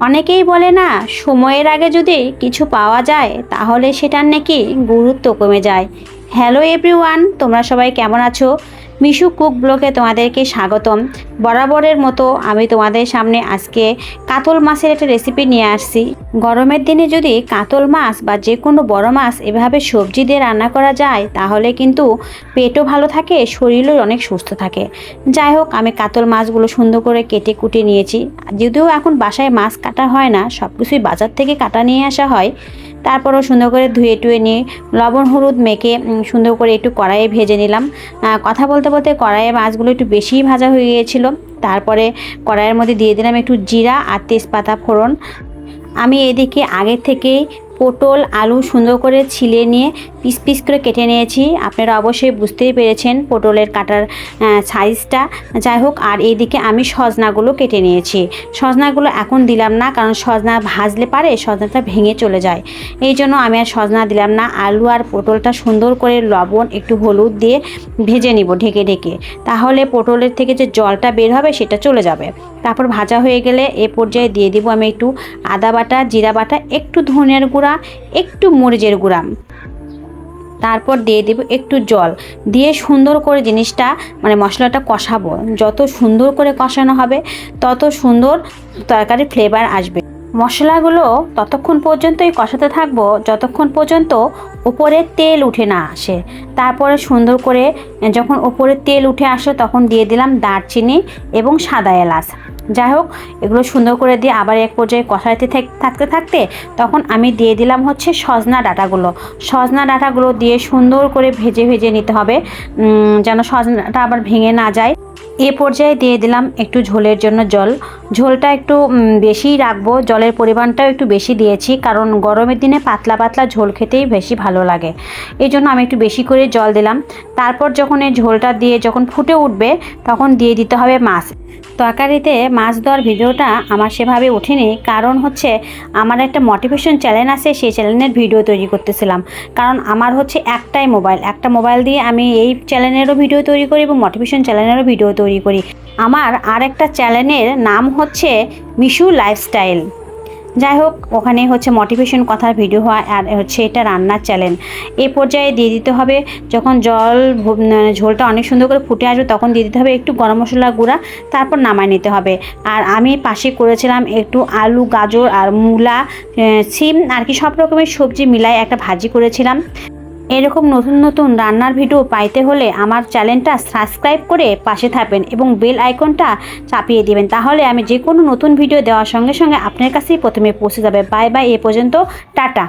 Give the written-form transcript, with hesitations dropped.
অনেকেই বলে না, সময়ের আগে যদি কিছু পাওয়া যায় তাহলে সেটার নাকি গুরুত্ব কমে যায়। হ্যালো এভরিওয়ান, তোমরা সবাই কেমন আছো? মিশু কুক ব্লগে তোমাদেরকে স্বাগতম। বরাবরের মতো আমি তোমাদের সামনে আজকে কাতল মাছের একটা রেসিপি নিয়ে আসছি। গরমের দিনে যদি কাতল মাছ বা যে কোনো বড় মাছ এভাবে সবজি দিয়ে রান্না করা যায় তাহলে কিন্তু পেটও ভালো থাকে, শরীরও অনেক সুস্থ থাকে। যাই হোক, আমি কাতল মাছগুলো সুন্দর করে কেটে কুটে নিয়েছি। যদিও এখন বাসায় মাছ কাটা হয় না, সব কিছুই বাজার থেকে কাটা নিয়ে আসা হয়। তারপরও সুন্দর করে ধুয়ে টুয়ে নিয়ে লবণ হলুদ মেখে সুন্দর করে একটু কড়াইয়ে ভেজে নিলাম। কথা বলতে বলতে কড়াইয়ে মাছগুলো একটু বেশিই ভাজা হয়ে গিয়েছিল। তারপরে কড়াইয়ের মধ্যে দিয়ে দিলাম একটু জিরা আর তেজপাতা ফোড়ন। আমি এদিকে আগে থেকেই পটল আলু সুন্দর করে ছিলে নিয়ে পিস পিস করে কেটে নিয়েছি। আপনারা অবশ্যই বুঝতেই পেরেছেন পটলের কাটার সাইজটা। যাই হোক, আর এইদিকে আমি সজনাগুলো কেটে নিয়েছি। সজনাগুলো এখন দিলাম না, কারণ সজনা ভাজলে পারে সজনাটা ভেঙে চলে যায়। এই জন্য আমি আর সজনা দিলাম না। আলু আর পটলটা সুন্দর করে লবণ একটু হলুদ দিয়ে ভেজে নিব ঢেকে ঢেকে। তাহলে পটলের থেকে যে জলটা বের হবে সেটা চলে যাবে। তারপর ভাজা হয়ে গেলে এ পর্যায়ে দিয়ে দিব আমি একটু আদা বাটা, জিরা বাটা, একটু ধনিয়ার গুঁড়া, একটু মরিচের গুঁড়া। তারপর দিয়ে দেব একটু জল দিয়ে সুন্দর করে জিনিসটা মশলাটা কষাবো। যত সুন্দর করে কষানো হবে তত সুন্দর তরকারির ফ্লেভার আসবে। মশলাগুলো ততক্ষণ পর্যন্তই কষাতে থাকবো যতক্ষণ পর্যন্ত উপরে তেল উঠে না আসে। তারপরে সুন্দর করে যখন উপরে তেল উঠে আসে তখন দিয়ে দিলাম দারচিনি এবং সাদা এলাচ। যাই হোক, এগুলো সুন্দর করে দিয়ে আবার এক পর্যায়ে কষাইতে থাকতে থাকতে তখন আমি দিয়ে দিলাম হচ্ছে সজনা ডাঁটাগুলো দিয়ে সুন্দর করে ভেজে ভেজে নিতে হবে, যেন সজনাটা আবার ভেঙে না যায়। এ পর্যায়ে দিয়ে দিলাম একটু ঝোলের জন্য জল। ঝোলটা একটু বেশিই রাখবো, জলের পরিমাণটাও একটু বেশি দিয়েছি, কারণ গরমের দিনে পাতলা পাতলা ঝোল খেতেই বেশি ভালো লাগে। এই জন্য আমি একটু বেশি করে জল দিলাম। তারপর যখন এই ঝোলটা দিয়ে যখন ফুটে উঠবে তখন দিয়ে দিতে হবে মাছ। তরকারিতে মাছ দেওয়ার ভিডিওটা আমার সেভাবে ওঠেনি, কারণ হচ্ছে আমার একটা মোটিভেশন চ্যানেল আছে, সেই চ্যানেলের ভিডিও তৈরি করতেছিলাম। কারণ আমার হচ্ছে একটা মোবাইল দিয়ে আমি এই চ্যানেলেরও ভিডিও তৈরি করি এবং মোটিভেশন চ্যানেলেরও ভিডিও তৈরি করি। আমার আর একটা চ্যানেলের নাম হচ্ছে মিশু লাইফস্টাইল। যাই হোক, ওখানে হচ্ছে মোটিভেশন কথার ভিডিও হয়, আর হচ্ছে এটা রান্নার চ্যানেল। এই পর্যায়ে দিয়ে দিতে হবে, যখন ঝোলটা অনেক সুন্দর করে ফুটে আসবে তখন দিয়ে দিতে হবে একটু গরম মশলা গুঁড়া। তারপর নামায় নিতে হবে। আর আমি পাশে করেছিলাম একটু আলু, গাজর আর মূলা, সিম আর কি সব রকমের সবজি মিলায় একটা ভাজি করেছিলাম। এরকম নতুন নতুন রান্নার ভিডিও পাইতে হলে আমার চ্যানেলটা সাবস্ক্রাইব করে পাশে থাকবেন এবং বেল আইকনটা চাপিয়ে দিবেন। তাহলে আমি যে কোনো নতুন ভিডিও দেওয়ার সঙ্গে সঙ্গে আপনার কাছেই প্রথমে পৌঁছে যাবে। বাই বাই, এ পর্যন্ত, টাটা।